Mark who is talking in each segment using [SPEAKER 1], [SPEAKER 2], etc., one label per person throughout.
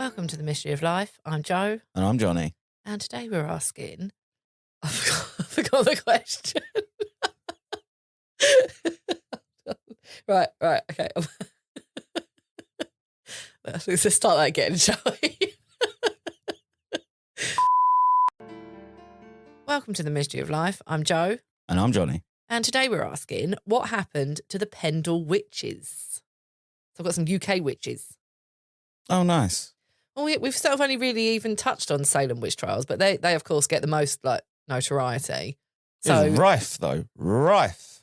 [SPEAKER 1] Welcome to the Mystery of Life. I'm Jo.
[SPEAKER 2] And I'm Jonny.
[SPEAKER 1] And today we're asking... I forgot the question. Right, okay. Let's just start that again, shall we? Welcome to the Mystery of Life. I'm Jo.
[SPEAKER 2] And I'm Jonny.
[SPEAKER 1] And today we're asking, what happened to the Pendle Witches? So I've got some UK witches.
[SPEAKER 2] Oh, nice.
[SPEAKER 1] Well, we've sort of only really even touched on Salem witch trials, but they of course get the most notoriety. So
[SPEAKER 2] It's rife though, rife.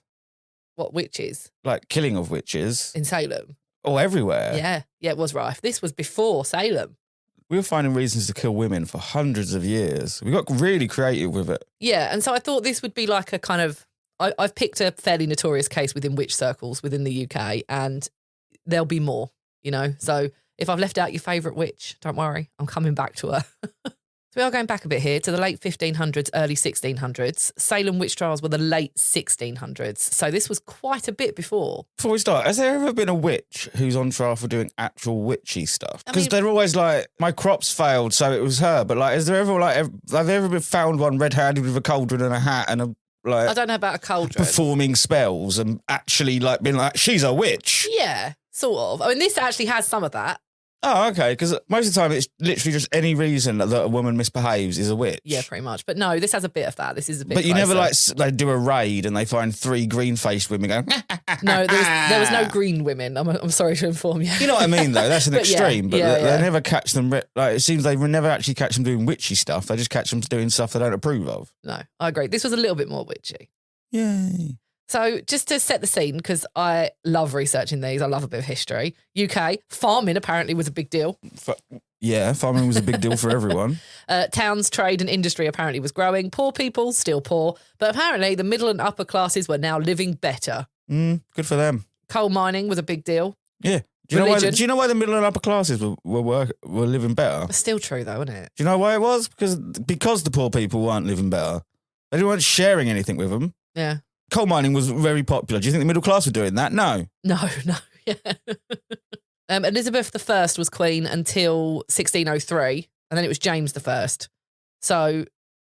[SPEAKER 1] What witches
[SPEAKER 2] Like killing of witches
[SPEAKER 1] in Salem?
[SPEAKER 2] all everywhere.
[SPEAKER 1] Yeah, it was rife. This was before Salem.
[SPEAKER 2] We were finding reasons to kill women for hundreds of years. We got really creative with it.
[SPEAKER 1] Yeah, and so I thought this would be like a kind of... I've picked a fairly notorious case within witch circles within the UK, and there'll be more, So if I've left out your favourite witch, don't worry, I'm coming back to her. So we are going back a bit here to the late 1500s, early 1600s. Salem witch trials were the late 1600s. So this was quite a bit before.
[SPEAKER 2] Before we start, has there ever been a witch who's on trial for doing actual witchy stuff?
[SPEAKER 1] I
[SPEAKER 2] Because
[SPEAKER 1] mean-
[SPEAKER 2] they're always like, my crops failed, so it was her. But is there ever have they ever been found one red-handed with a cauldron and a hat and
[SPEAKER 1] I don't know about a cauldron.
[SPEAKER 2] performing spells and actually being like, she's a witch?
[SPEAKER 1] Yeah, sort of. I mean, this actually has some of that.
[SPEAKER 2] Oh, okay, because most of the time it's literally just any reason that a woman misbehaves is a witch.
[SPEAKER 1] Yeah, pretty much. But no, this has a bit of that. This is a bit
[SPEAKER 2] But you never
[SPEAKER 1] closer.
[SPEAKER 2] they do a raid and they find 3 green-faced women going,
[SPEAKER 1] No, there was no green women. I'm sorry to inform you.
[SPEAKER 2] You know what I mean, though? That's an
[SPEAKER 1] But yeah,
[SPEAKER 2] extreme. But
[SPEAKER 1] yeah,
[SPEAKER 2] they
[SPEAKER 1] yeah.
[SPEAKER 2] never catch them. It seems they never actually catch them doing witchy stuff. They just catch them doing stuff they don't approve of.
[SPEAKER 1] No, I agree. This was a little bit more witchy.
[SPEAKER 2] Yay.
[SPEAKER 1] So just to set the scene, because I love researching these, I love a bit of history. UK, farming apparently was a big deal.
[SPEAKER 2] Farming was a big deal for everyone.
[SPEAKER 1] Towns, trade and industry apparently was growing. Poor people, still poor. But apparently the middle and upper classes were now living better.
[SPEAKER 2] Good for them.
[SPEAKER 1] Coal mining was a big deal.
[SPEAKER 2] Yeah. Do you know why the middle and upper classes were living better?
[SPEAKER 1] It's still true though, isn't it?
[SPEAKER 2] Do you know why it was? Because the poor people weren't living better. They weren't sharing anything with them.
[SPEAKER 1] Yeah.
[SPEAKER 2] Coal mining was very popular. Do you think the middle class were doing that? No.
[SPEAKER 1] No. Yeah. Elizabeth I was queen until 1603, and then it was James I. So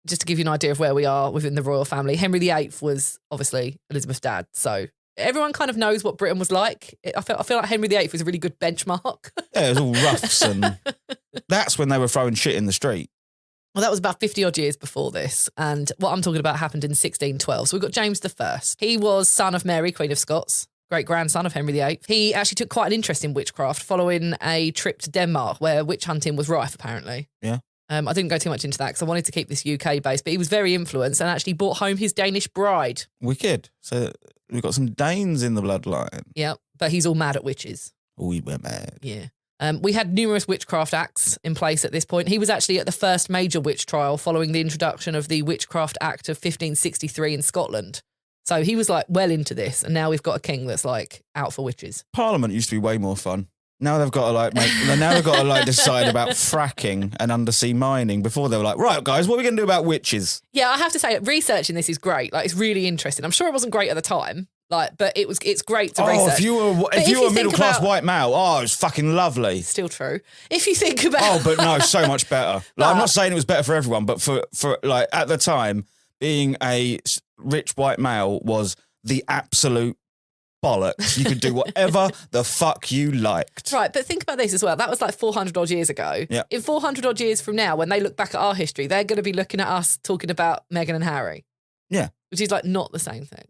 [SPEAKER 1] just to give you an idea of where we are within the royal family, Henry VIII was obviously Elizabeth's dad. So everyone kind of knows what Britain was like. I feel like Henry VIII was a really good benchmark.
[SPEAKER 2] Yeah, it was all roughs, and that's when they were throwing shit in the street.
[SPEAKER 1] Well, that was about 50 odd years before this. And what I'm talking about happened in 1612. So we've got James I. He was son of Mary, Queen of Scots, great-grandson of Henry VIII. He actually took quite an interest in witchcraft following a trip to Denmark where witch hunting was rife, apparently.
[SPEAKER 2] Yeah.
[SPEAKER 1] I didn't go too much into that because I wanted to keep this UK-based, but he was very influenced and actually brought home his Danish bride.
[SPEAKER 2] Wicked. So we've got some Danes in the bloodline.
[SPEAKER 1] Yeah, but he's all mad at witches.
[SPEAKER 2] We were mad.
[SPEAKER 1] Yeah. We had numerous witchcraft acts in place at this point. He was actually at the first major witch trial following the introduction of the Witchcraft Act of 1563 in Scotland. So he was well into this, and now we've got a king that's out for witches.
[SPEAKER 2] Parliament used to be way more fun. Now they've got to decide about fracking and undersea mining. Before they were like, right, guys, what are we going to do about witches?
[SPEAKER 1] Yeah, I have to say, researching this is great. It's really interesting. I'm sure it wasn't great at the time. But it's great to research.
[SPEAKER 2] If you were a middle class white male, it's fucking lovely.
[SPEAKER 1] Still true. If you think about
[SPEAKER 2] but no, so much better. I'm not saying it was better for everyone, but for at the time, being a rich white male was the absolute bollocks. You could do whatever the fuck you liked.
[SPEAKER 1] Right, but think about this as well. That was 400 odd years ago.
[SPEAKER 2] Yeah.
[SPEAKER 1] In 400 odd years from now, when they look back at our history, they're going to be looking at us talking about Meghan and Harry.
[SPEAKER 2] Yeah.
[SPEAKER 1] Which is not the same thing.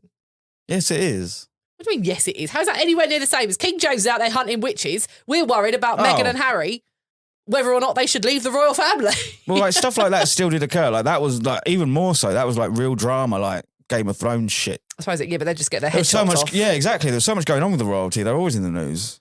[SPEAKER 2] Yes, it is.
[SPEAKER 1] What do you mean, yes, it is? How's that anywhere near the same? As King James is out there hunting witches, we're worried about Meghan and Harry, whether or not they should leave the royal family.
[SPEAKER 2] Well, stuff like that still did occur. That was even more so. That was real drama, Game of Thrones shit.
[SPEAKER 1] I suppose but they just get their heads
[SPEAKER 2] so
[SPEAKER 1] chopped
[SPEAKER 2] much.
[SPEAKER 1] off.
[SPEAKER 2] Yeah, exactly. There's so much going on with the royalty. They're always in the news.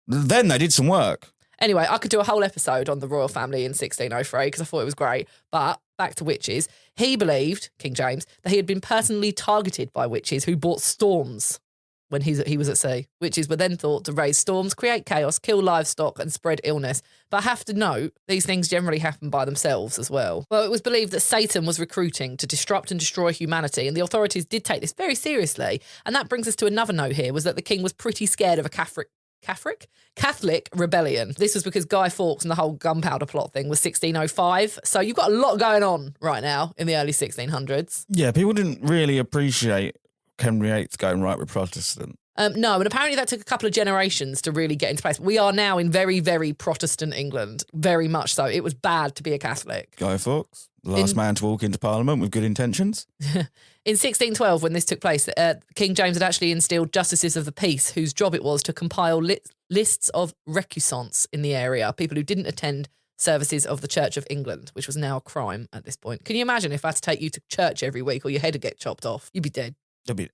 [SPEAKER 2] Then they did some work.
[SPEAKER 1] Anyway, I could do a whole episode on the royal family in 1603 because I thought it was great. But back to witches. He believed, King James, that he had been personally targeted by witches who brought storms when he was at sea. Witches were then thought to raise storms, create chaos, kill livestock and spread illness. But I have to note, these things generally happen by themselves as well. Well, it was believed that Satan was recruiting to disrupt and destroy humanity, and the authorities did take this very seriously. And that brings us to another note here, was that the king was pretty scared of a Catholic Catholic rebellion. This was because Guy Fawkes and the whole gunpowder plot thing was 1605. So you've got a lot going on right now in the early 1600s.
[SPEAKER 2] Yeah, people didn't really appreciate Henry VIII going right with Protestant.
[SPEAKER 1] No, and apparently that took a couple of generations to really get into place. We are now in very, very Protestant England, very much so. It was bad to be a Catholic.
[SPEAKER 2] Guy Fawkes, the last man to walk into Parliament with good intentions.
[SPEAKER 1] In 1612, when this took place, King James had actually instilled justices of the peace, whose job it was to compile lists of recusants in the area, people who didn't attend services of the Church of England, which was now a crime at this point. Can you imagine if I had to take you to church every week or your head would get chopped off? You'd be dead.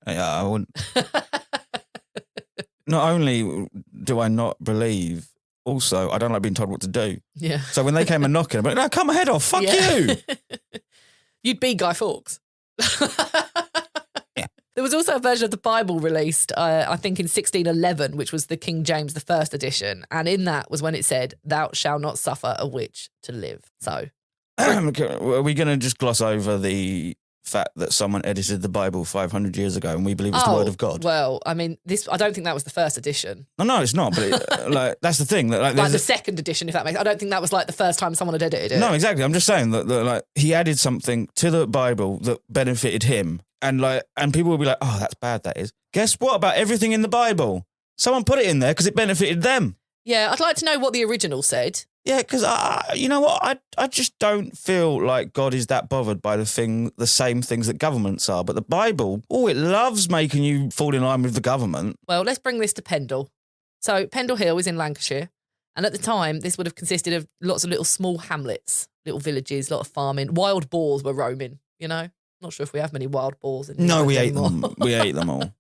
[SPEAKER 2] I wouldn't. Not only do I not believe, also, I don't like being told what to do.
[SPEAKER 1] Yeah.
[SPEAKER 2] So when they came and knocking, I'm like, no, cut my head off. Fuck you.
[SPEAKER 1] You'd be Guy Fawkes.
[SPEAKER 2] Yeah.
[SPEAKER 1] There was also a version of the Bible released, I think in 1611, which was the King James I edition. And in that was when it said, "Thou shalt not suffer a witch to live." So.
[SPEAKER 2] Are we going to just gloss over the fact that someone edited the Bible 500 years ago and we believe it's the word of God?
[SPEAKER 1] Well, I mean, I don't think that was the first edition.
[SPEAKER 2] No, it's not. But that's the thing. That,
[SPEAKER 1] like the second edition, if that makes sense. I don't think that was like the first time someone had edited it.
[SPEAKER 2] No, exactly. I'm just saying that like he added something to the Bible that benefited him, and people will be like, "Oh, that's bad. That is." Guess what about everything in the Bible? Someone put it in there because it benefited them.
[SPEAKER 1] Yeah, I'd like to know what the original said.
[SPEAKER 2] Yeah, because you know what? I just don't feel like God is that bothered by the same things that governments are. But the Bible, it loves making you fall in line with the government.
[SPEAKER 1] Well, let's bring this to Pendle. So Pendle Hill is in Lancashire. And at the time, this would have consisted of lots of little small hamlets, little villages, a lot of farming. Wild boars were roaming, you know? Not sure if we have many wild boars.
[SPEAKER 2] No, we ate them. We ate them all.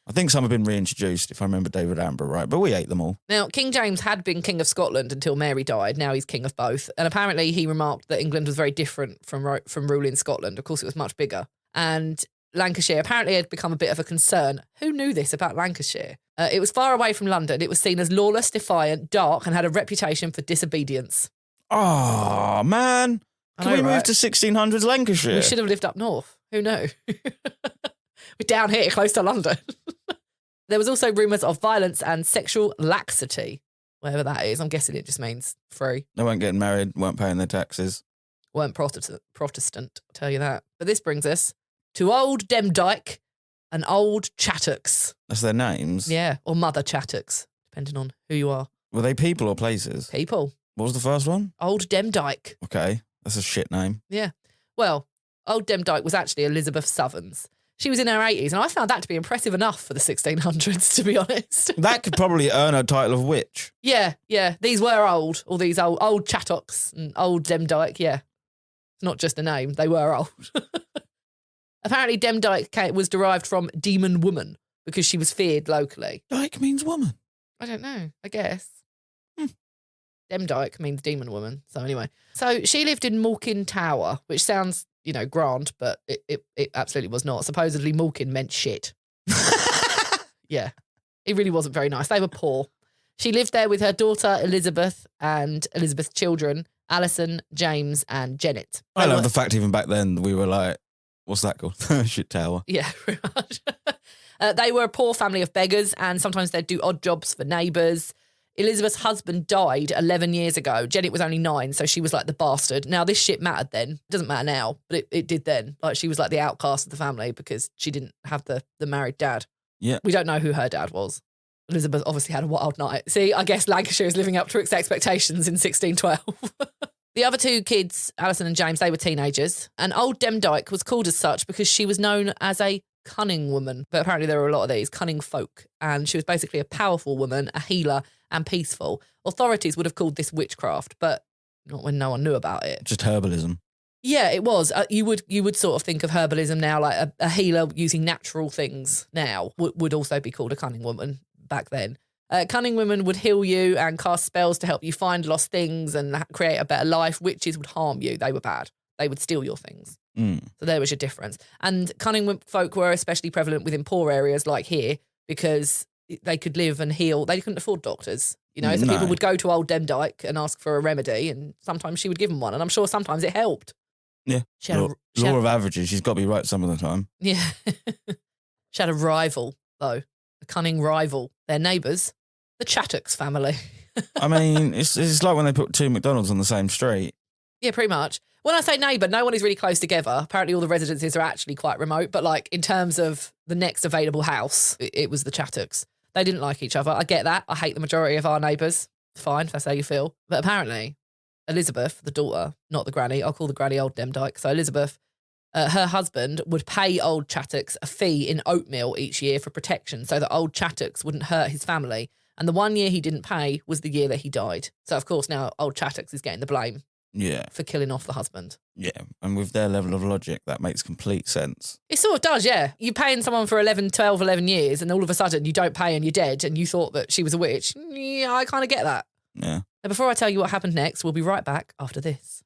[SPEAKER 2] I think some have been reintroduced, if I remember David Amber right, but we ate them all.
[SPEAKER 1] Now, King James had been King of Scotland until Mary died. Now he's King of both. And apparently he remarked that England was very different from ruling Scotland. Of course, it was much bigger. And Lancashire apparently had become a bit of a concern. Who knew this about Lancashire? It was far away from London. It was seen as lawless, defiant, dark, and had a reputation for disobedience.
[SPEAKER 2] Oh, man. Can we move to 1600s Lancashire?
[SPEAKER 1] We should have lived up north. Who knew? We're down here, close to London. There was also rumours of violence and sexual laxity, whatever that is. I'm guessing it just means free.
[SPEAKER 2] They weren't getting married, weren't paying their taxes.
[SPEAKER 1] Weren't Protestant, I'll tell you that. But this brings us to Old Demdike and Old Chattocks.
[SPEAKER 2] That's their names?
[SPEAKER 1] Yeah, or Mother Chattocks, depending on who you are.
[SPEAKER 2] Were they people or places?
[SPEAKER 1] People.
[SPEAKER 2] What was the first one?
[SPEAKER 1] Old Demdike.
[SPEAKER 2] Okay, that's a shit name.
[SPEAKER 1] Yeah. Well, Old Demdike was actually Elizabeth Southerns. She was in her 80s, and I found that to be impressive enough for the 1600s, to be honest.
[SPEAKER 2] That could probably earn a title of witch.
[SPEAKER 1] Yeah. These were old, all these old Chattocks and Old Demdike, yeah. It's not just a name, they were old. Apparently, Demdike was derived from demon woman because she was feared locally.
[SPEAKER 2] Dyke means woman.
[SPEAKER 1] I don't know, I guess. Demdike means demon woman. So anyway. So she lived in Malkin Tower, which sounds, grand, but it absolutely was not. Supposedly Malkin meant shit. Yeah. It really wasn't very nice. They were poor. She lived there with her daughter Elizabeth and Elizabeth's children, Alison, James and Janet.
[SPEAKER 2] I love the fact even back then we were like, what's that called? Shit tower.
[SPEAKER 1] Yeah, pretty much. They were a poor family of beggars and sometimes they'd do odd jobs for neighbours. Elizabeth's husband died 11 years ago. Janet was only 9, so she was like the bastard. Now, this shit mattered then. It doesn't matter now, but it did then. Like, she was like the outcast of the family because she didn't have the married dad.
[SPEAKER 2] Yeah.
[SPEAKER 1] We don't know who her dad was. Elizabeth obviously had a wild night. See, I guess Lancashire is living up to its expectations in 1612. The other 2 kids, Alison and James, they were teenagers. And Old Demdike was called as such because she was known as a cunning woman. But apparently there were a lot of these, cunning folk. And she was basically a powerful woman, a healer, and peaceful. Authorities would have called this witchcraft, but not when no one knew about it.
[SPEAKER 2] Just herbalism.
[SPEAKER 1] Yeah, it was. You would sort of think of herbalism now, like a healer using natural things now would also be called a cunning woman back then. Cunning women would heal you and cast spells to help you find lost things and create a better life. Witches would harm you. They were bad. They would steal your things. So there was your difference. And cunning folk were especially prevalent within poor areas like here because they could live and heal. They couldn't afford doctors, so people would go to Old Demdike and ask for a remedy and sometimes she would give them one. And I'm sure sometimes it helped.
[SPEAKER 2] Yeah. Law of averages. She's got to be right some of the time.
[SPEAKER 1] Yeah. She had a rival, though, a cunning rival. Their neighbours, The Chattocks family.
[SPEAKER 2] I mean, it's like when they put two McDonald's on the same street.
[SPEAKER 1] Yeah, pretty much. When I say neighbour, no one is really close together. Apparently all the residences are actually quite remote. But like in terms of the next available house, it was the Chattocks. They didn't like each other. I get that. I hate the majority of our neighbours. Fine, if that's how you feel. But apparently Elizabeth, the daughter, not the granny, I'll call the granny old Demdike. So Elizabeth, her husband would pay old Chattocks a fee in oatmeal each year for protection so that old Chattocks wouldn't hurt his family. And the 1 year he didn't pay was the year that he died. So, of course, now old Chattocks is getting the blame for killing off the husband.
[SPEAKER 2] Yeah, and with their level of logic, that makes complete sense.
[SPEAKER 1] It sort of does, yeah. You're paying someone for 11 years and all of a sudden you don't pay and you're dead and you thought that she was a witch. Yeah, I kind of get that.
[SPEAKER 2] Yeah.
[SPEAKER 1] Now, before I tell you what happened next, we'll be right back after this.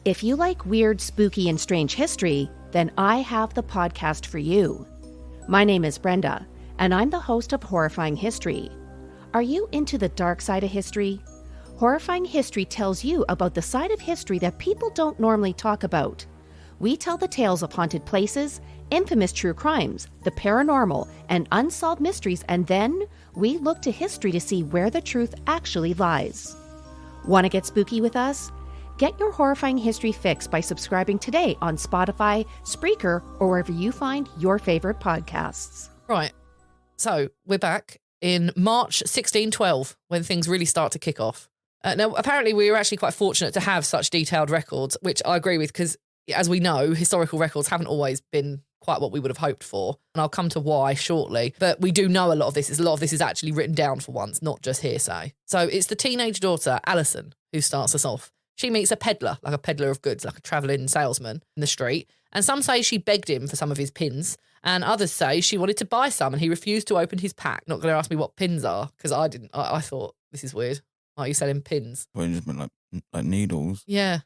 [SPEAKER 3] If you like weird, spooky, and strange history, then I have the podcast for you. My name is Brenda, and I'm the host of Horrifying History. Are you into the dark side of history? Horrifying History tells you about the side of history that people don't normally talk about. We tell the tales of haunted places, infamous true crimes, the paranormal, and unsolved mysteries, and then we look to history to see where the truth actually lies. Want to get spooky with us? Get your Horrifying History fix by subscribing today on Spotify, Spreaker, or wherever you find your favorite podcasts.
[SPEAKER 1] Right. So we're back in March 1612 when things really start to kick off. Now, apparently we were actually quite fortunate to have such detailed records, which I agree with because, as we know, historical records haven't always been quite what we would have hoped for. And I'll come to why shortly. But we do know a lot of this. A lot of this is actually written down for once, not just hearsay. So it's the teenage daughter, Alison, who starts us off. She meets a peddler, like a peddler of goods, like a travelling salesman in the street. And some say she begged him for some of his pins. And others say she wanted to buy some and he refused to open his pack. Not going to ask me what pins are, because I didn't. I thought, this is weird. Are you selling pins?
[SPEAKER 2] Well, you just meant like needles.
[SPEAKER 1] Yeah.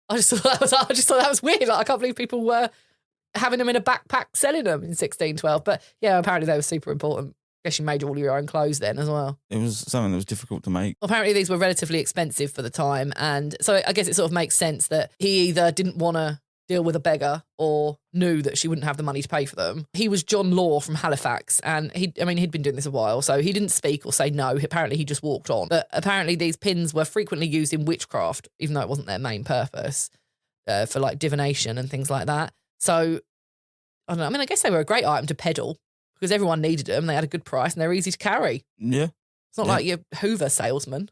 [SPEAKER 1] I just thought that was weird. Like, I can't believe people were having them in a backpack selling them in 1612. But yeah, apparently they were super important. I guess you made all your own clothes then as well.
[SPEAKER 2] It was something that was difficult to make.
[SPEAKER 1] Apparently these were relatively expensive for the time. And so I guess it sort of makes sense that he either didn't want to deal with a beggar or knew that she wouldn't have the money to pay for them. He was John Law from Halifax and he'd been doing this a while, so he didn't speak or say no. Apparently he just walked on. But apparently these pins were frequently used in witchcraft, even though it wasn't their main purpose, for like divination and things like that. So, I don't know. I mean, I guess they were a great item to peddle because everyone needed them. They had a good price and they're easy to carry.
[SPEAKER 2] Yeah.
[SPEAKER 1] It's not like your Hoover salesman.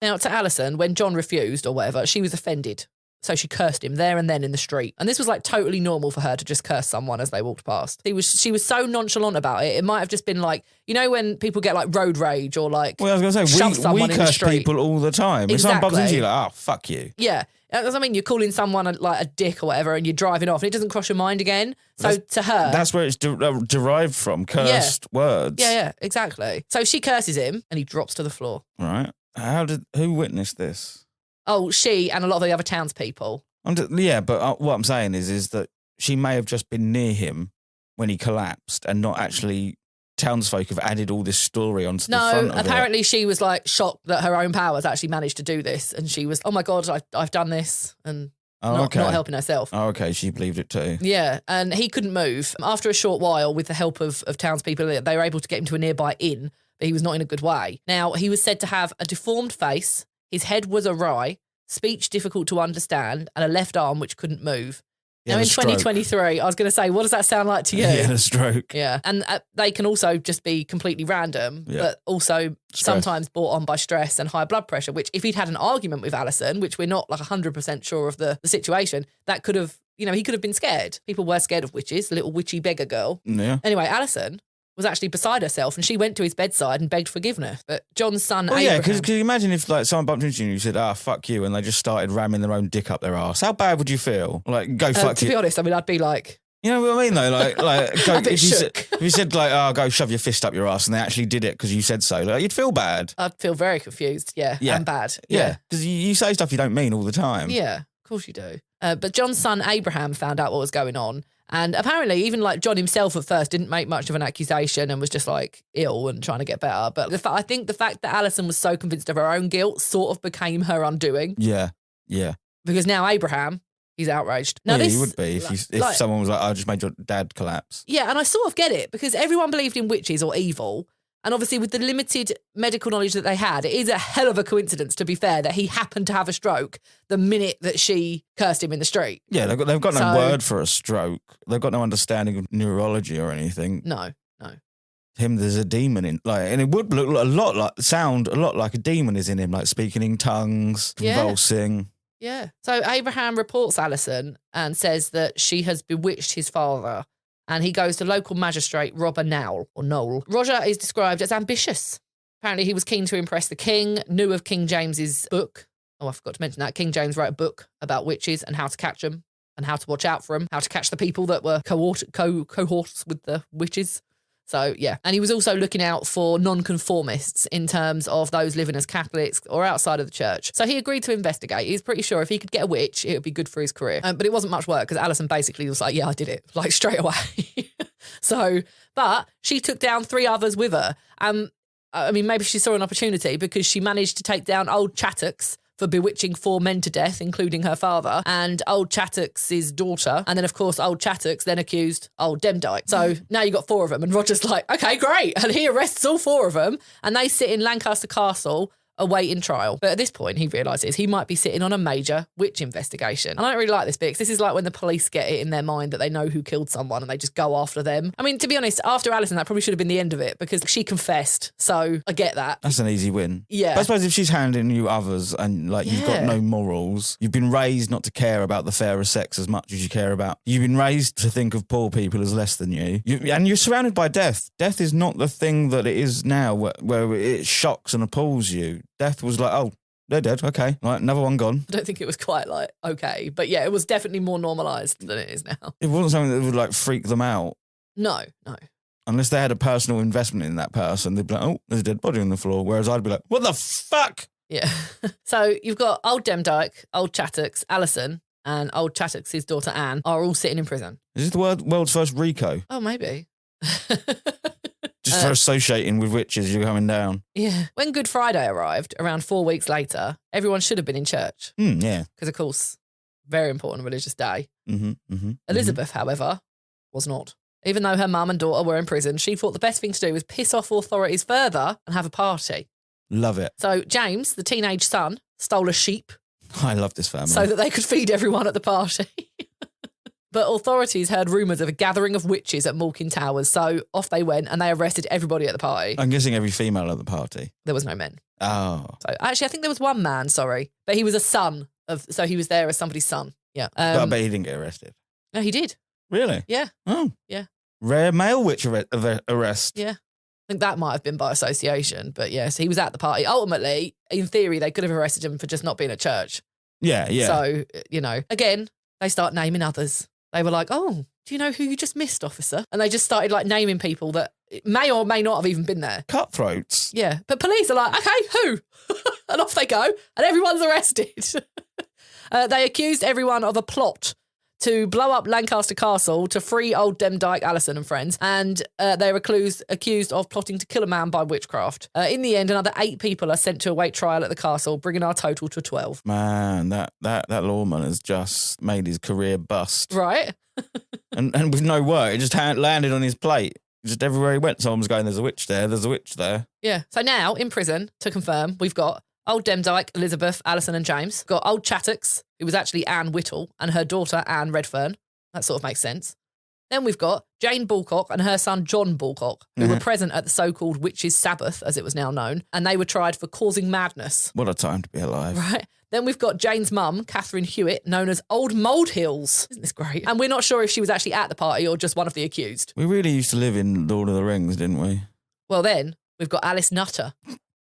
[SPEAKER 1] Now, to Alison, when John refused or whatever, she was offended. So she cursed him there and then in the street. And this was like totally normal for her to just curse someone as they walked past. She was so nonchalant about it. It might have just been like, you know, when people get like road rage or like
[SPEAKER 2] well, I was going to say, we curse people all the time. If someone bumps into you, like, oh, fuck you.
[SPEAKER 1] Yeah. I mean, you're calling someone like a dick or whatever and you're driving off and it doesn't cross your mind again. So to her...
[SPEAKER 2] That's where it's derived from, cursed words.
[SPEAKER 1] Yeah, exactly. So she curses him and he drops to the floor.
[SPEAKER 2] Right. Who witnessed this?
[SPEAKER 1] Oh, she and a lot of the other townspeople.
[SPEAKER 2] But what I'm saying is that she may have just been near him when he collapsed and not actually townsfolk have added all this story onto the front of it. No,
[SPEAKER 1] apparently she was like shocked that her own powers actually managed to do this. And she was, oh my God, I've done this. And not helping herself.
[SPEAKER 2] Oh, okay. She believed it too.
[SPEAKER 1] Yeah. And he couldn't move. After a short while, with the help of townspeople, they were able to get him to a nearby inn, but he was not in a good way. Now, he was said to have a deformed face. His head was awry, speech difficult to understand, and a left arm which couldn't move. Now, in 2023, I was going to say, what does that sound like to you?
[SPEAKER 2] He had a stroke.
[SPEAKER 1] Yeah. And they can also just be completely random, but also sometimes brought on by stress and high blood pressure, which if he'd had an argument with Alison, which we're not like 100% sure of the situation, that could have, he could have been scared. People were scared of witches, little witchy beggar girl.
[SPEAKER 2] Yeah.
[SPEAKER 1] Anyway, Alison was actually beside herself and she went to his bedside and begged forgiveness. But John's son, Abraham...
[SPEAKER 2] yeah, because you imagine if like someone bumped into you and you said, fuck you, and they just started ramming their own dick up their arse. How bad would you feel? Like, go fuck you.
[SPEAKER 1] To be honest, I mean, I'd be like...
[SPEAKER 2] You know what I mean, though? Like go,
[SPEAKER 1] if
[SPEAKER 2] you said like, go shove your fist up your arse, and they actually did it because you said so, like, you'd feel bad.
[SPEAKER 1] I'd feel very confused, and bad.
[SPEAKER 2] Yeah, because you say stuff you don't mean all the time.
[SPEAKER 1] Yeah, of course you do. But John's son, Abraham, found out what was going on. And apparently, even like John himself at first didn't make much of an accusation and was just like ill and trying to get better. But I think the fact that Alison was so convinced of her own guilt sort of became her undoing.
[SPEAKER 2] Yeah.
[SPEAKER 1] Because now Abraham He's outraged. Now,
[SPEAKER 2] Well, yeah, you would be if someone was like, I just made your dad collapse.
[SPEAKER 1] Yeah, and I sort of get it because everyone believed in witches or evil. And obviously with the limited medical knowledge that they had, it is a hell of a coincidence, to be fair, that he happened to have a stroke the minute that she cursed him in the street.
[SPEAKER 2] Yeah, they've got no word for a stroke. They've got no understanding of neurology or anything.
[SPEAKER 1] No.
[SPEAKER 2] There's a demon in, and it would sound a lot like a demon is in him, like speaking in tongues, convulsing.
[SPEAKER 1] Yeah. So Abraham reports Alison and says that she has bewitched his father, and he goes to local magistrate Robert Noel. Roger is described as ambitious. Apparently he was keen to impress the king, knew of King James's book. Oh, I forgot to mention that. King James wrote a book about witches and how to catch them and how to watch out for them, how to catch the people that were cohorts with the witches. So, yeah. And he was also looking out for nonconformists in terms of those living as Catholics or outside of the church. So he agreed to investigate. He's pretty sure if he could get a witch, it would be good for his career. But it wasn't much work because Alison basically was like, yeah, I did it, like straight away. But she took down 3 others with her. I mean, maybe she saw an opportunity because she managed to take down old Chattox for bewitching 4 men to death, including her father, and old Chattox's daughter. And then, of course, old Chattox then accused old Demdike. So now you got 4 of them. And Roger's like, okay, great. And he arrests all 4 of them. And they sit in Lancaster Castle awaiting trial. But at this point, he realises he might be sitting on a major witch investigation. I don't really like this bit because this is like when the police get it in their mind that they know who killed someone and they just go after them. I mean, to be honest, after Alison, that probably should have been the end of it because she confessed. So I get that.
[SPEAKER 2] That's an easy win.
[SPEAKER 1] Yeah.
[SPEAKER 2] But I suppose if she's handing you others and you've got no morals, you've been raised not to care about the fairer sex as much as you care about. You've been raised to think of poor people as less than you. And you're surrounded by death. Death is not the thing that it is now where it shocks and appalls you. Death was like, oh, they're dead. Okay. Right, another one gone.
[SPEAKER 1] I don't think it was quite like, okay. But yeah, it was definitely more normalised than it is now.
[SPEAKER 2] It wasn't something that would like freak them out.
[SPEAKER 1] No.
[SPEAKER 2] Unless they had a personal investment in that person, they'd be like, oh, there's a dead body on the floor. Whereas I'd be like, what the fuck?
[SPEAKER 1] Yeah. So you've got old Demdike, old Chattox, Alison, and old Chattox's daughter Anne are all sitting in prison.
[SPEAKER 2] Is this the world's first Rico?
[SPEAKER 1] Oh, maybe.
[SPEAKER 2] Just for associating with witches, you're coming down.
[SPEAKER 1] Yeah. When Good Friday arrived, around 4 weeks later, everyone should have been in church.
[SPEAKER 2] Yeah.
[SPEAKER 1] Because, of course, very important religious day. Elizabeth, however, was not. Even though her mum and daughter were in prison, she thought the best thing to do was piss off authorities further and have a party.
[SPEAKER 2] Love it.
[SPEAKER 1] So James, the teenage son, stole a sheep.
[SPEAKER 2] I love this family.
[SPEAKER 1] So that they could feed everyone at the party. But authorities heard rumours of a gathering of witches at Malkin Towers, so off they went and they arrested everybody at the party.
[SPEAKER 2] I'm guessing every female at the party.
[SPEAKER 1] There was no men.
[SPEAKER 2] Oh.
[SPEAKER 1] So actually, I think there was one man, sorry. But he was a son so he was there as somebody's son. Yeah.
[SPEAKER 2] But he didn't get arrested.
[SPEAKER 1] No, he did.
[SPEAKER 2] Really?
[SPEAKER 1] Yeah.
[SPEAKER 2] Oh.
[SPEAKER 1] Yeah.
[SPEAKER 2] Rare male witch arrest.
[SPEAKER 1] Yeah. I think that might have been by association, but yes, he was at the party. Ultimately, in theory, they could have arrested him for just not being at church.
[SPEAKER 2] Yeah.
[SPEAKER 1] So, again, they start naming others. They were like, oh, do you know who you just missed, officer? And they just started like naming people that may or may not have even been there.
[SPEAKER 2] Cutthroats.
[SPEAKER 1] Yeah. But police are like, okay, who? And off they go. And everyone's arrested. They accused everyone of a plot to blow up Lancaster Castle to free old Demdike, Alison and friends. And they were accused of plotting to kill a man by witchcraft. In the end, another 8 people are sent to await trial at the castle, bringing our total to 12.
[SPEAKER 2] Man, that lawman has just made his career bust.
[SPEAKER 1] Right.
[SPEAKER 2] and with no work, it just landed on his plate. Just everywhere he went, someone was going, there's a witch there, there's a witch there.
[SPEAKER 1] Yeah. So now, in prison, to confirm, we've got old Demdike, Elizabeth, Alison and James. We've got old Chattox, who was actually Anne Whittle, and her daughter, Anne Redfern. That sort of makes sense. Then we've got Jane Bulcock and her son, John Bulcock, who were present at the so-called Witches' Sabbath, as it was now known, and they were tried for causing madness.
[SPEAKER 2] What a time to be alive.
[SPEAKER 1] Right. Then we've got Jane's mum, Catherine Hewitt, known as Old Moldhills. Isn't this great? And we're not sure if she was actually at the party or just one of the accused.
[SPEAKER 2] We really used to live in Lord of the Rings, didn't we?
[SPEAKER 1] Well, then we've got Alice Nutter.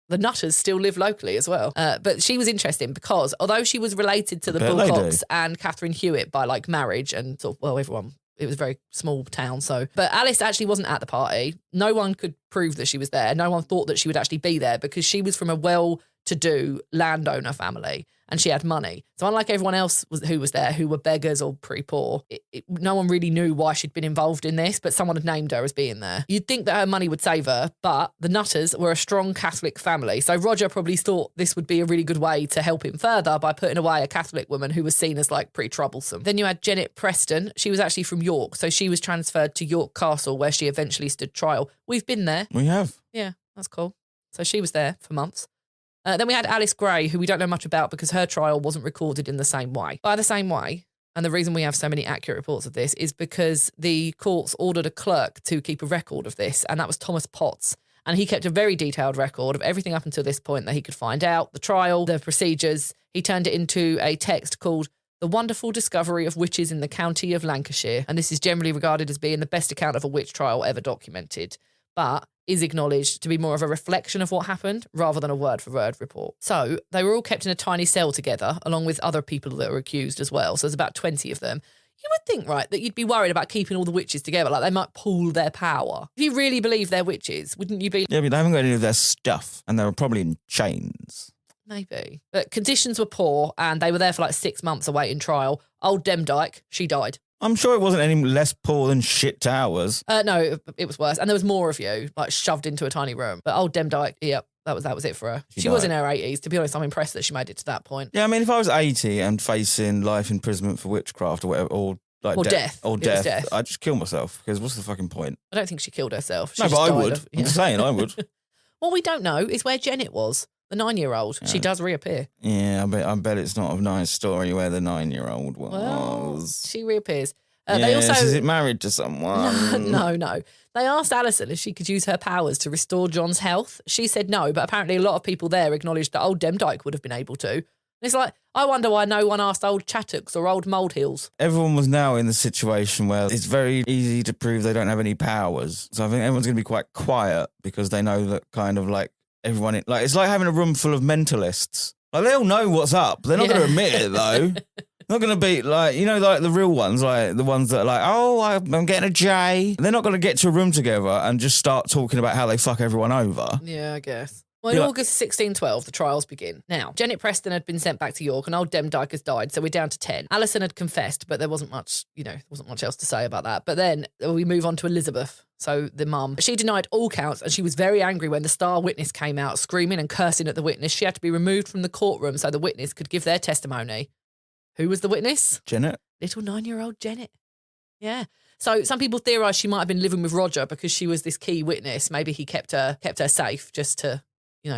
[SPEAKER 1] The Nutters still live locally as well. But she was interesting because although she was related to the Bulcocks and Catherine Hewitt by like marriage and sort of, well, everyone, it was a very small town. So, but Alice actually wasn't at the party. No one could prove that she was there. No one thought that she would actually be there because she was from a well-to-do landowner family. and she had money. So unlike everyone else who was there, who were beggars or pretty poor, no one really knew why she'd been involved in this, but someone had named her as being there. You'd think that her money would save her, but the Nutters were a strong Catholic family. So Roger probably thought this would be a really good way to help him further by putting away a Catholic woman who was seen as like pretty troublesome. Then you had Janet Preston. She was actually from York, so she was transferred to York Castle where she eventually stood trial. We've been there.
[SPEAKER 2] We have.
[SPEAKER 1] Yeah, that's cool. So she was there for months. Then we had Alice Gray, who we don't know much about because her trial wasn't recorded in the same way. By the same way, and the reason we have so many accurate reports of this is because the courts ordered a clerk to keep a record of this, and that was Thomas Potts. And he kept a very detailed record of everything up until this point that he could find out, the trial, the procedures. He turned it into a text called The Wonderful Discovery of Witches in the County of Lancashire. And this is generally regarded as being the best account of a witch trial ever documented, but is acknowledged to be more of a reflection of what happened rather than a word-for-word report. So they were all kept in a tiny cell together, along with other people that were accused as well. So there's about 20 of them. You would think, right, that you'd be worried about keeping all the witches together, like they might pool their power. If you really believe they're witches, wouldn't you be...
[SPEAKER 2] Yeah, but they haven't got any of their stuff, and they were probably in chains.
[SPEAKER 1] Maybe. But conditions were poor, and they were there for like 6 months awaiting trial. Old Demdike, she died.
[SPEAKER 2] I'm sure it wasn't any less poor than Shit Towers.
[SPEAKER 1] No, it was worse. And there was more of you, like shoved into a tiny room. But old Demdike, yep, that was it for her. She was in her 80s. To be honest, I'm impressed that she made it to that point.
[SPEAKER 2] Yeah, I mean, if I was 80 and facing life imprisonment for witchcraft or whatever, or
[SPEAKER 1] death.
[SPEAKER 2] I'd just kill myself, because what's the fucking point?
[SPEAKER 1] I don't think she killed herself.
[SPEAKER 2] No, but I would. I'm just saying I would.
[SPEAKER 1] What we don't know is where Janet was, the 9-year-old. Yeah. She does reappear.
[SPEAKER 2] Yeah, I bet it's not a nice story where the 9-year-old was.
[SPEAKER 1] Well, she reappears.
[SPEAKER 2] Is it married to someone?
[SPEAKER 1] No. They asked Alison if she could use her powers to restore John's health. She said no, but apparently a lot of people there acknowledged that old Demdike would have been able to. And it's like, I wonder why no one asked old Chattocks or old Moldhills.
[SPEAKER 2] Everyone was now in the situation where it's very easy to prove they don't have any powers. So I think everyone's going to be quite quiet because they know that kind of like everyone... it's like having a room full of mentalists. Like, they all know what's up. They're not going to admit it, though. Not going to be like, like the real ones, like the ones that are like, oh, I'm getting a J. They're not going to get to a room together and just start talking about how they fuck everyone over.
[SPEAKER 1] Yeah, I guess. Well, in August 1612, the trials begin. Now, Janet Preston had been sent back to York and old Demdike has died, so we're down to 10. Alison had confessed, but there wasn't much else to say about that. But then we move on to Elizabeth, so the mum. She denied all counts and she was very angry when the star witness came out screaming and cursing at the witness. She had to be removed from the courtroom so the witness could give their testimony. Who was the witness?
[SPEAKER 2] Janet.
[SPEAKER 1] Little 9-year-old Janet. Yeah. So some people theorise she might have been living with Roger because she was this key witness. Maybe he kept her safe just to,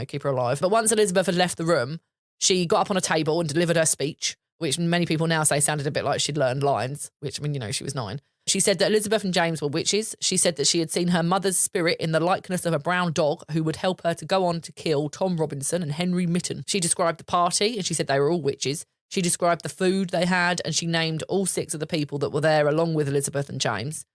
[SPEAKER 1] keep her alive. But once Elizabeth had left the room, she got up on a table and delivered her speech, which many people now say sounded a bit like she'd learned lines, which, she was 9. She said that Elizabeth and James were witches. She said that she had seen her mother's spirit in the likeness of a brown dog who would help her to go on to kill Tom Robinson and Henry Mitten. She described the party and she said they were all witches. She described the food they had and she named all 6 of the people that were there along with Elizabeth and James.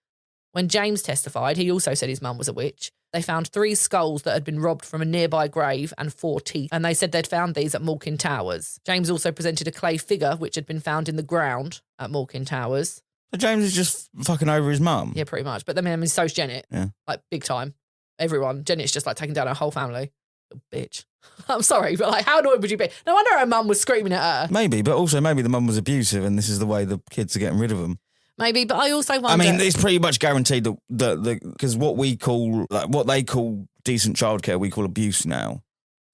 [SPEAKER 1] When James testified, he also said his mum was a witch. They found 3 skulls that had been robbed from a nearby grave and 4 teeth, and they said they'd found these at Malkin Towers. James also presented a clay figure which had been found in the ground at Malkin Towers.
[SPEAKER 2] So James is just fucking over his mum?
[SPEAKER 1] Yeah, pretty much. But I mean, so's Janet.
[SPEAKER 2] Yeah.
[SPEAKER 1] Like, big time. Everyone. Janet's just like taking down her whole family. Little bitch. I'm sorry, but like, how annoyed would you be? No wonder her mum was screaming at her.
[SPEAKER 2] Maybe, but also maybe the mum was abusive and this is the way the kids are getting rid of them.
[SPEAKER 1] Maybe, but I also wonder...
[SPEAKER 2] I mean, it's pretty much guaranteed that because what we call, like, what they call decent childcare, we call abuse now.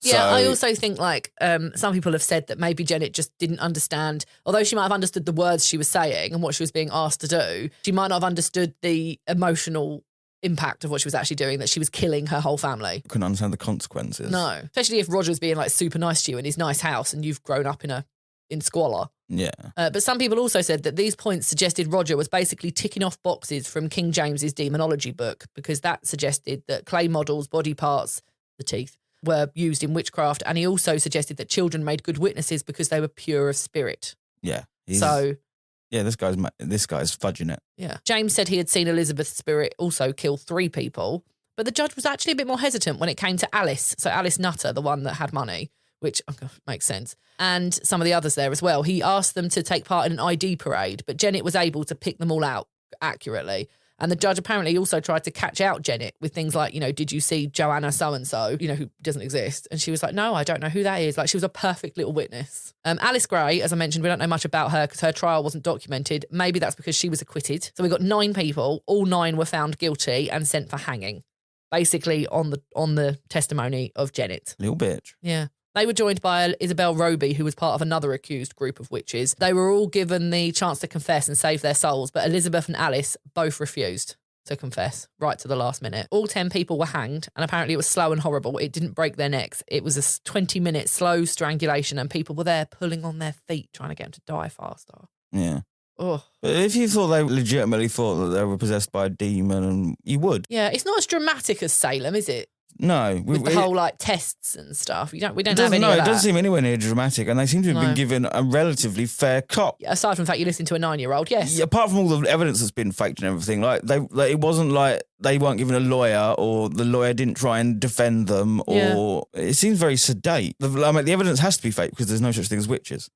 [SPEAKER 1] Yeah, I also think, like, some people have said that maybe Janet just didn't understand, although she might have understood the words she was saying and what she was being asked to do, she might not have understood the emotional impact of what she was actually doing, that she was killing her whole family.
[SPEAKER 2] Couldn't understand the consequences.
[SPEAKER 1] No, especially if Roger's being, like, super nice to you in his nice house and you've grown up in squalor.
[SPEAKER 2] Yeah.
[SPEAKER 1] But some people also said that these points suggested Roger was basically ticking off boxes from King James's demonology book, because that suggested that clay models, body parts, the teeth, were used in witchcraft. And he also suggested that children made good witnesses because they were pure of spirit.
[SPEAKER 2] Yeah. Yeah, this guy's fudging it.
[SPEAKER 1] Yeah. James said he had seen Elizabeth's spirit also kill 3 people, but the judge was actually a bit more hesitant when it came to Alice. So Alice Nutter, the one that had money, which makes sense, and some of the others there as well. He asked them to take part in an ID parade, but Janet was able to pick them all out accurately. And the judge apparently also tried to catch out Janet with things like, did you see Joanna so-and-so, who doesn't exist? And she was like, no, I don't know who that is. Like, she was a perfect little witness. Alice Gray, as I mentioned, we don't know much about her because her trial wasn't documented. Maybe that's because she was acquitted. So we got 9 people. All 9 were found guilty and sent for hanging, basically on the testimony of Janet.
[SPEAKER 2] Little bitch.
[SPEAKER 1] Yeah. They were joined by Isabel Roby, who was part of another accused group of witches. They were all given the chance to confess and save their souls, but Elizabeth and Alice both refused to confess right to the last minute. All 10 people were hanged, and apparently it was slow and horrible. It didn't break their necks. It was a 20-minute slow strangulation, and people were there pulling on their feet, trying to get them to die faster.
[SPEAKER 2] Yeah.
[SPEAKER 1] Oh.
[SPEAKER 2] But if you thought they legitimately thought that they were possessed by a demon, and you would.
[SPEAKER 1] Yeah, it's not as dramatic as Salem, is it?
[SPEAKER 2] No,
[SPEAKER 1] with the whole tests and stuff. We don't have any of that.
[SPEAKER 2] It doesn't seem anywhere near dramatic, and they seem to have been given a relatively fair cop.
[SPEAKER 1] Aside from the fact you listen to a 9-year-old, yes.
[SPEAKER 2] Yeah, apart from all the evidence that's been faked and everything, it wasn't like they weren't given a lawyer, or the lawyer didn't try and defend them, or it seems very sedate. The evidence has to be fake because there's no such thing as witches.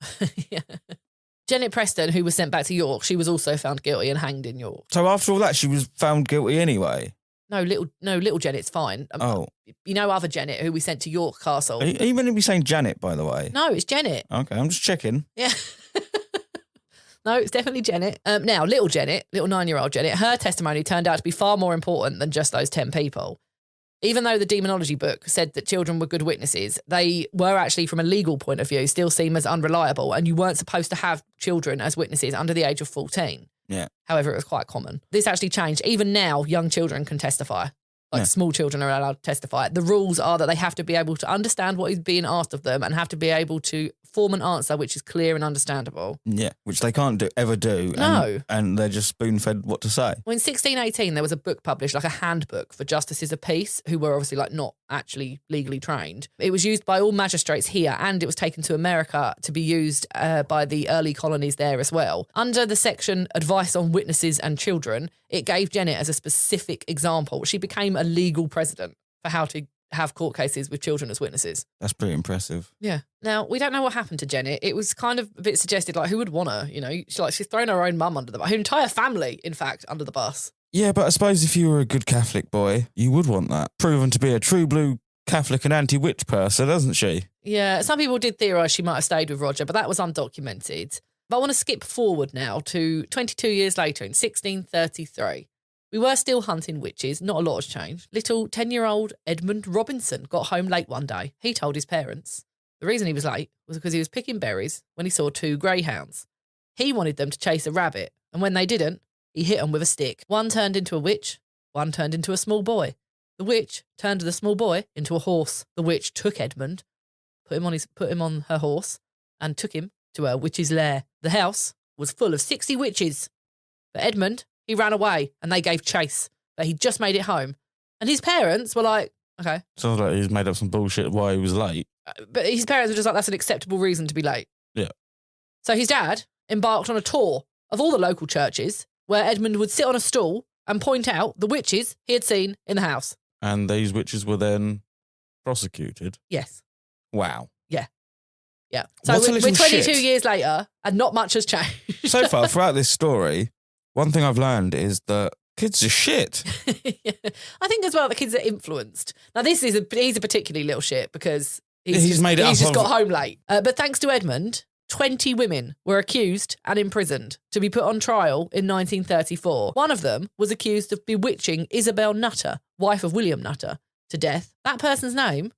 [SPEAKER 1] Yeah. Janet Preston, who was sent back to York, she was also found guilty and hanged in York.
[SPEAKER 2] So after all that, she was found guilty anyway.
[SPEAKER 1] No, little Janet's fine. Other Janet, who we sent to York Castle.
[SPEAKER 2] Are you meant to be saying Janet, by the way?
[SPEAKER 1] No, it's Janet.
[SPEAKER 2] Okay, I'm just checking.
[SPEAKER 1] Yeah. No, it's definitely Janet. Now, little Janet, little 9-year-old Janet, her testimony turned out to be far more important than just those 10 people. Even though the demonology book said that children were good witnesses, they were actually, from a legal point of view, still seen as unreliable, and you weren't supposed to have children as witnesses under the age of 14.
[SPEAKER 2] Yeah.
[SPEAKER 1] However, it was quite common. This actually changed. Even now, young children can testify. Small children are allowed to testify. The rules are that they have to be able to understand what is being asked of them and have to be able to form an answer which is clear and understandable.
[SPEAKER 2] Yeah, which they can't ever do.
[SPEAKER 1] No.
[SPEAKER 2] And they're just spoon-fed what to say.
[SPEAKER 1] Well, in 1618, there was a book published, like a handbook for justices of peace, who were obviously not actually legally trained. It was used by all magistrates here, and it was taken to America to be used by the early colonies there as well. Under the section Advice on Witnesses and Children, it gave Janet as a specific example. She became a legal precedent for how to have court cases with children as witnesses.
[SPEAKER 2] That's pretty impressive.
[SPEAKER 1] Yeah. Now, we don't know what happened to Janet. It was kind of a bit suggested, who would want her, she's thrown her own mum under the bus, her entire family, in fact, under the bus.
[SPEAKER 2] Yeah, but I suppose if you were a good Catholic boy, you would want that. Proven to be a true blue Catholic and anti-witch person, doesn't she?
[SPEAKER 1] Yeah, some people did theorise she might have stayed with Roger, but that was undocumented. But I want to skip forward now to 22 years later in 1633. We were still hunting witches, not a lot has changed. Little 10-year-old Edmund Robinson got home late one day. He told his parents. The reason he was late was because he was picking berries when he saw 2 greyhounds. He wanted them to chase a rabbit, and when they didn't, he hit them with a stick. One turned into a witch, one turned into a small boy. The witch turned the small boy into a horse. The witch took Edmund, put him on her horse, and took him to her witch's lair. The house was full of 60 witches. But Edmund, he ran away and they gave chase, but he just made it home. And his parents were like, okay.
[SPEAKER 2] Sounds like he's made up some bullshit why he was late.
[SPEAKER 1] But his parents were just like, that's an acceptable reason to be late.
[SPEAKER 2] Yeah.
[SPEAKER 1] So his dad embarked on a tour of all the local churches where Edmund would sit on a stool and point out the witches he had seen in the house.
[SPEAKER 2] And these witches were then prosecuted?
[SPEAKER 1] Yes.
[SPEAKER 2] Wow.
[SPEAKER 1] Yeah. Yeah. So we're 22 years later and not much has changed.
[SPEAKER 2] So far, throughout this story, one thing I've learned is that kids are shit.
[SPEAKER 1] Yeah. I think as well the kids are influenced. Now he's a particularly little shit because he's just got home late. But thanks to Edmund, 20 women were accused and imprisoned to be put on trial in 1934. One of them was accused of bewitching Isabel Nutter, wife of William Nutter, to death. That person's name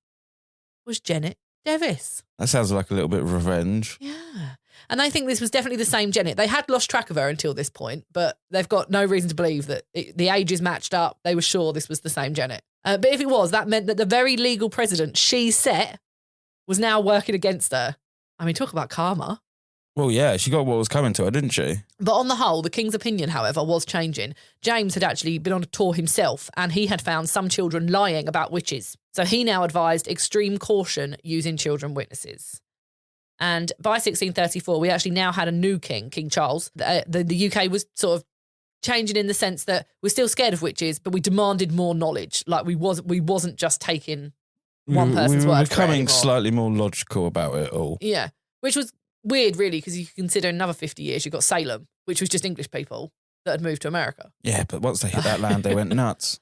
[SPEAKER 1] was Janet Devis.
[SPEAKER 2] That sounds like a little bit of revenge.
[SPEAKER 1] Yeah. And I think this was definitely the same Janet. They had lost track of her until this point, but they've got no reason to believe that the ages matched up. They were sure this was the same Janet. But if it was, that meant that the very legal precedent she set was now working against her. I mean, talk about karma.
[SPEAKER 2] Well, yeah, she got what was coming to her, didn't she?
[SPEAKER 1] But on the whole, the king's opinion, however, was changing. James had actually been on a tour himself, and he had found some children lying about witches. So he now advised extreme caution using children witnesses. And by 1634, we actually now had a new king, King Charles. The UK was sort of changing in the sense that we're still scared of witches, but we demanded more knowledge. Like we wasn't just taking one person's word.
[SPEAKER 2] We were becoming slightly more logical about it all.
[SPEAKER 1] Yeah, which was weird, really, because you consider another 50 years, you've got Salem, which was just English people. that had moved to America.
[SPEAKER 2] Yeah, but once they hit that land, they went nuts.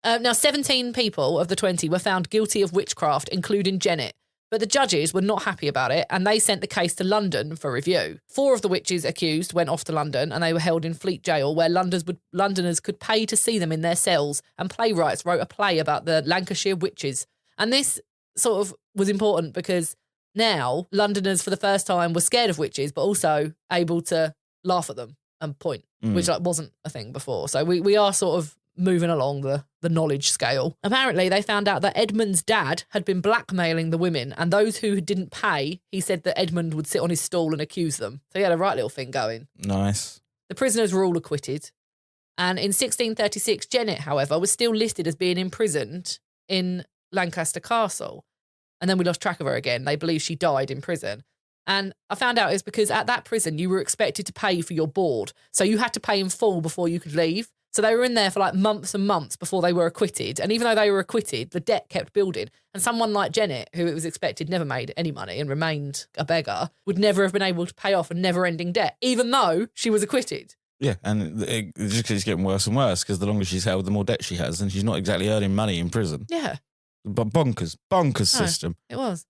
[SPEAKER 1] Now, 17 people of the 20 were found guilty of witchcraft, including Janet. But the judges were not happy about it, and they sent the case to London for review. 4 of the witches accused went off to London, and they were held in Fleet Jail, where Londoners could pay to see them in their cells, and playwrights wrote a play about the Lancashire witches. And this sort of was important because now Londoners, for the first time, were scared of witches, but also able to laugh at them and point, which wasn't a thing before. So we are sort of moving along the knowledge scale. Apparently, they found out that Edmund's dad had been blackmailing the women, and those who didn't pay, he said that Edmund would sit on his stool and accuse them. So he had a right little thing going.
[SPEAKER 2] Nice.
[SPEAKER 1] The prisoners were all acquitted. And in 1636, Janet, however, was still listed as being imprisoned in Lancaster Castle. And then we lost track of her again. They believe she died in prison. And I found out it's because at that prison, you were expected to pay for your board. So you had to pay in full before you could leave. So they were in there for like months and months before they were acquitted. And even though they were acquitted, the debt kept building. And someone like Janet, who it was expected never made any money and remained a beggar, would never have been able to pay off a never-ending debt, even though she was acquitted.
[SPEAKER 2] Yeah, and it just keeps getting worse and worse because the longer she's held, the more debt she has, and she's not exactly earning money in prison.
[SPEAKER 1] Yeah.
[SPEAKER 2] But bonkers system.
[SPEAKER 1] It was.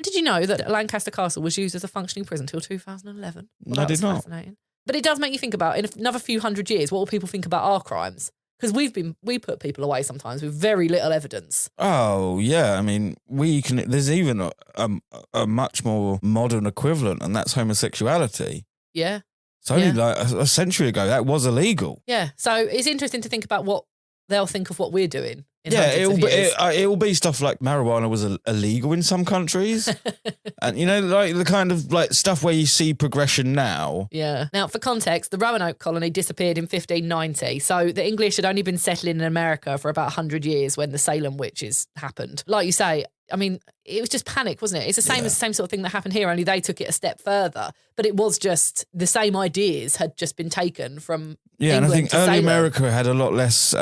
[SPEAKER 1] Did you know that Lancaster Castle was used as a functioning prison until 2011? Well,
[SPEAKER 2] I did not.
[SPEAKER 1] Fascinating. But it does make you think about, in another few hundred years, what will people think about our crimes? Because we put people away sometimes with very little evidence.
[SPEAKER 2] Oh, yeah. I mean, there's even a much more modern equivalent, and that's homosexuality.
[SPEAKER 1] Yeah.
[SPEAKER 2] It's only like a century ago, that was illegal.
[SPEAKER 1] Yeah. So it's interesting to think about what they'll think of what we're doing.
[SPEAKER 2] It'll be stuff like marijuana was illegal in some countries. And, like the kind of like stuff where you see progression now.
[SPEAKER 1] Yeah. Now, for context, the Roanoke colony disappeared in 1590. So the English had only been settling in America for about 100 years when the Salem witches happened. Like you say, I mean, it was just panic, wasn't it? It's the same as the same sort of thing that happened here, only they took it a step further. But it was just the same ideas had just been taken from England
[SPEAKER 2] and I think
[SPEAKER 1] to
[SPEAKER 2] early
[SPEAKER 1] Salem.
[SPEAKER 2] America had a lot less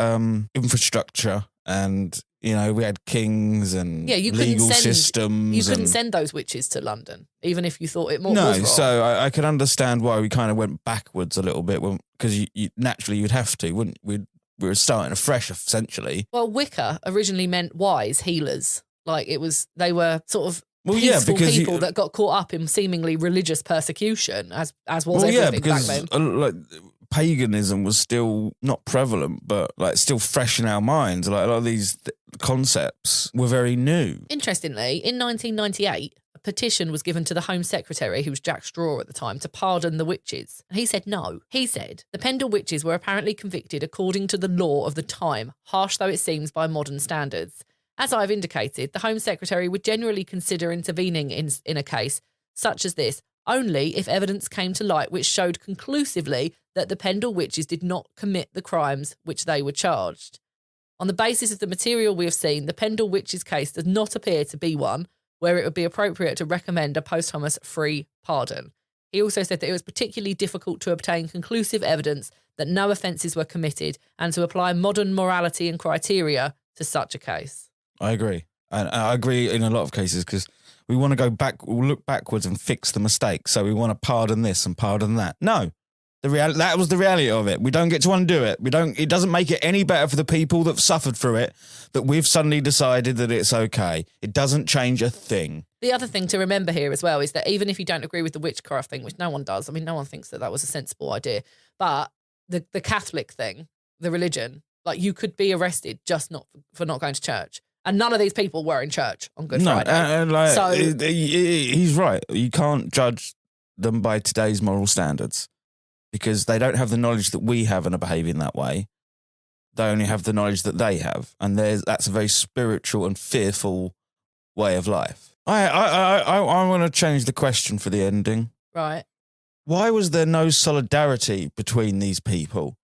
[SPEAKER 2] infrastructure. And, we had kings and legal systems.
[SPEAKER 1] You couldn't send those witches to London, even if you thought it more
[SPEAKER 2] No,
[SPEAKER 1] was wrong.
[SPEAKER 2] so I can understand why we kind of went backwards a little bit because you naturally you'd have to, wouldn't we? We were starting afresh, essentially.
[SPEAKER 1] Well, Wicca originally meant wise healers. Like they were sort of peaceful people that got caught up in seemingly religious persecution, as was everything back then.
[SPEAKER 2] Paganism was still not prevalent, but like still fresh in our minds. Like a lot of these concepts were very new.
[SPEAKER 1] Interestingly, in 1998, a petition was given to the Home Secretary, who was Jack Straw at the time, to pardon the witches. And he said no. He said the Pendle Witches were apparently convicted according to the law of the time, harsh though it seems by modern standards. As I've indicated, the Home Secretary would generally consider intervening in a case such as this only if evidence came to light which showed conclusively that the Pendle Witches did not commit the crimes which they were charged. On the basis of the material we have seen, the Pendle Witches case does not appear to be one where it would be appropriate to recommend a posthumous free pardon. He also said that it was particularly difficult to obtain conclusive evidence that no offences were committed and to apply modern morality and criteria to such a case.
[SPEAKER 2] I agree. And I agree in a lot of cases because we want to go back, we'll look backwards and fix the mistake. So we want to pardon this and pardon that. No, that was the reality of it. We don't get to undo it. It doesn't make it any better for the people that suffered through it that we've suddenly decided that it's okay. It doesn't change a thing.
[SPEAKER 1] The other thing to remember here as well is that even if you don't agree with the witchcraft thing, which no one does, I mean, no one thinks that was a sensible idea, but the Catholic thing, the religion, like you could be arrested just not for not going to church. And none of these people were in church on Good Friday.
[SPEAKER 2] So he's right. You can't judge them by today's moral standards because they don't have the knowledge that we have and are behaving that way. They only have the knowledge that they have. And that's a very spiritual and fearful way of life. I want to change the question for the ending.
[SPEAKER 1] Right.
[SPEAKER 2] Why was there no solidarity between these people?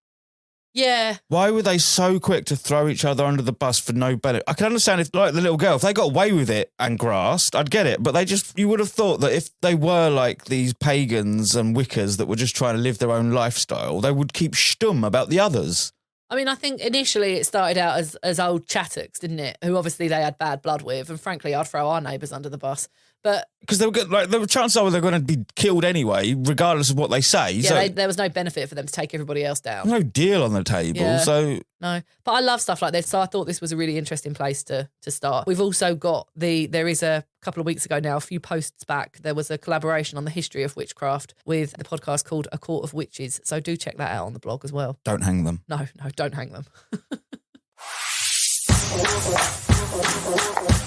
[SPEAKER 1] Yeah.
[SPEAKER 2] Why were they so quick to throw each other under the bus for no benefit? I can understand if, like the little girl, if they got away with it and grasped, I'd get it. But you would have thought that if they were like these pagans and Wiccas that were just trying to live their own lifestyle, they would keep stum about the others.
[SPEAKER 1] I mean, I think initially it started out as old Chattocks, didn't it? Who obviously they had bad blood with. And frankly, I'd throw our neighbours under the bus. But
[SPEAKER 2] because they were good, like, there were chances are they're going to be killed anyway, regardless of what they say.
[SPEAKER 1] yeah,
[SPEAKER 2] So
[SPEAKER 1] there was no benefit for them to take everybody else down.
[SPEAKER 2] no deal on the table.
[SPEAKER 1] Yeah.
[SPEAKER 2] So
[SPEAKER 1] No, but I love stuff like this, so I thought this was a really interesting place to start. We've also got there is a couple of weeks ago now, a few posts back, there was a collaboration on the history of witchcraft with the podcast called A Court of Witches, so do check that out on the blog as well.
[SPEAKER 2] don't hang them.
[SPEAKER 1] No, don't hang them.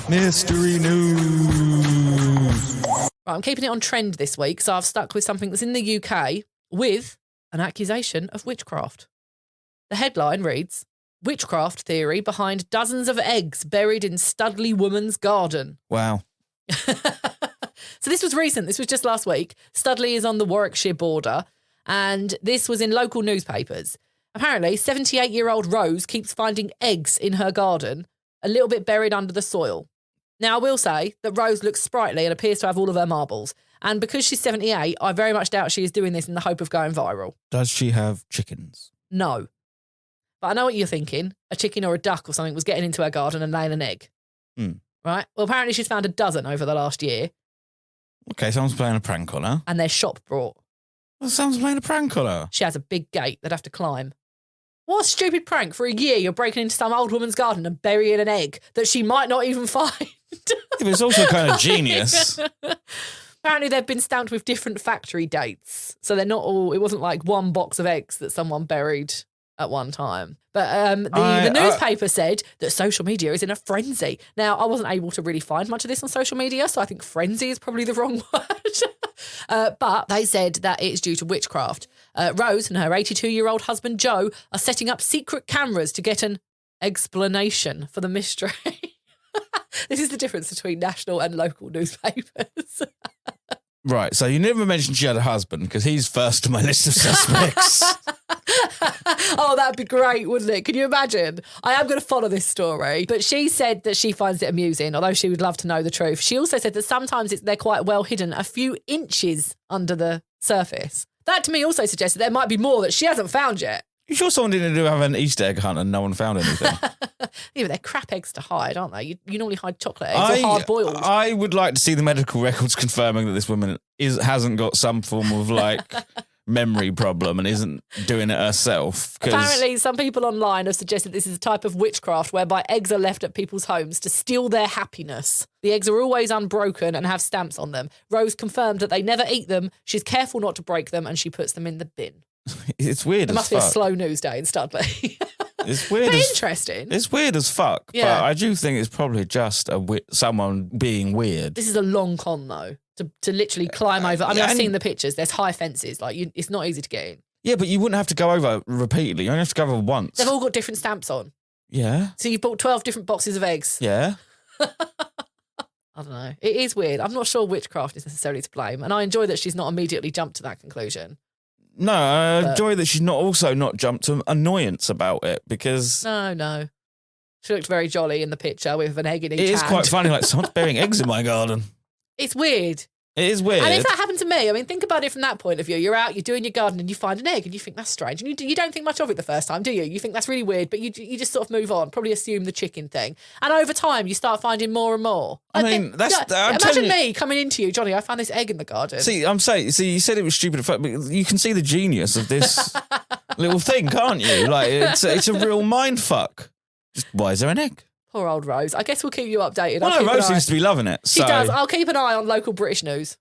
[SPEAKER 2] Mystery news.
[SPEAKER 1] Right, I'm keeping it on trend this week, so I've stuck with something that's in the UK with an accusation of witchcraft. The headline reads, "Witchcraft theory behind dozens of eggs buried in Studley woman's garden."
[SPEAKER 2] Wow.
[SPEAKER 1] So this was recent. This was just last week. Studley is on the Warwickshire border, and this was in local newspapers. Apparently, 78-year-old Rose keeps finding eggs in her garden, a little bit buried under the soil. Now, I will say that Rose looks sprightly and appears to have all of her marbles. And because she's 78, I very much doubt she is doing this in the hope of going viral.
[SPEAKER 2] Does she have chickens?
[SPEAKER 1] No. But I know what you're thinking. A chicken or a duck or something was getting into her garden and laying an egg. Right? Well, apparently she's found a dozen over the last year.
[SPEAKER 2] Okay, someone's playing a prank on her.
[SPEAKER 1] And they're shop brought.
[SPEAKER 2] Well, someone's playing a prank on her.
[SPEAKER 1] She has a big gate they'd have to climb. What a stupid prank. For a year, you're breaking into some old woman's garden and burying an egg that she might not even find.
[SPEAKER 2] Yeah, but it's also kind of genius.
[SPEAKER 1] Apparently, they've been stamped with different factory dates. So they're not all, it wasn't like one box of eggs that someone buried at one time. But the newspaper said that social media is in a frenzy. Now, I wasn't able to really find much of this on social media, so I think frenzy is probably the wrong word. But they said that it's due to witchcraft. Rose and her 82-year-old husband, Joe, are setting up secret cameras to get an explanation for the mystery. This is the difference between national and local newspapers.
[SPEAKER 2] Right, so you never mentioned she had a husband because he's first on my list of suspects.
[SPEAKER 1] Oh, that'd be great, wouldn't it? Can you imagine? I am going to follow this story. But she said that she finds it amusing, although she would love to know the truth. She also said that sometimes they're quite well hidden, a few inches under the surface. That to me also suggests that there might be more that she hasn't found yet.
[SPEAKER 2] You sure someone didn't have an Easter egg hunt and no one found anything?
[SPEAKER 1] Yeah, but they're crap eggs to hide, aren't they? You normally hide chocolate eggs or hard-boiled.
[SPEAKER 2] I would like to see the medical records confirming that this woman hasn't got some form of, like, memory problem and isn't doing it herself.
[SPEAKER 1] Apparently, some people online have suggested this is a type of witchcraft whereby eggs are left at people's homes to steal their happiness. The eggs are always unbroken and have stamps on them. Rose confirmed that they never eat them. She's careful not to break them and she puts them in the bin.
[SPEAKER 2] It's weird
[SPEAKER 1] It
[SPEAKER 2] as
[SPEAKER 1] must
[SPEAKER 2] fuck.
[SPEAKER 1] be a slow news day in Studley.
[SPEAKER 2] It's weird.
[SPEAKER 1] But interesting.
[SPEAKER 2] It's weird as fuck.
[SPEAKER 1] Yeah.
[SPEAKER 2] But I do think it's probably just someone being weird.
[SPEAKER 1] This is a long con, though, to literally climb over. I mean, I've seen the pictures. There's high fences. Like, it's not easy to get in.
[SPEAKER 2] Yeah, but you wouldn't have to go over repeatedly. You only have to go over once.
[SPEAKER 1] They've all got different stamps on.
[SPEAKER 2] Yeah.
[SPEAKER 1] So you've bought 12 different boxes of eggs.
[SPEAKER 2] Yeah.
[SPEAKER 1] I don't know. It is weird. I'm not sure witchcraft is necessarily to blame. And I enjoy that she's not immediately jumped to that conclusion.
[SPEAKER 2] No, I enjoy that she's not jumped to annoyance about it because...
[SPEAKER 1] No. She looked very jolly in the picture with an egg in each
[SPEAKER 2] It is
[SPEAKER 1] hand.
[SPEAKER 2] quite funny, like, someone's burying eggs in my garden.
[SPEAKER 1] It's weird.
[SPEAKER 2] It is weird.
[SPEAKER 1] And if that happened to me, I mean, think about it from that point of view. You're out, you're doing your garden and you find an egg and you think that's strange. And you don't think much of it the first time, do you? You think that's really weird, but you just sort of move on, probably assume the chicken thing. And over time, you start finding more and more.
[SPEAKER 2] I mean,
[SPEAKER 1] imagine me coming into you, Johnny, I found this egg in the garden.
[SPEAKER 2] See, you said it was stupid, but you can see the genius of this little thing, can't you? Like, it's a real mind fuck. Just, why is there an egg?
[SPEAKER 1] Poor old Rose. I guess we'll keep you updated.
[SPEAKER 2] Well, no, Rose seems to be loving it.
[SPEAKER 1] She does. I'll keep an eye on local British news.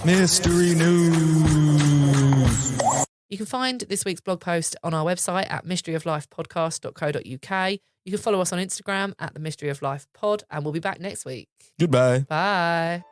[SPEAKER 2] Mystery news.
[SPEAKER 1] You can find this week's blog post on our website at mysteryoflifepodcast.co.uk. You can follow us on Instagram at the Mystery of Life Pod, and we'll be back next week.
[SPEAKER 2] Goodbye.
[SPEAKER 1] Bye.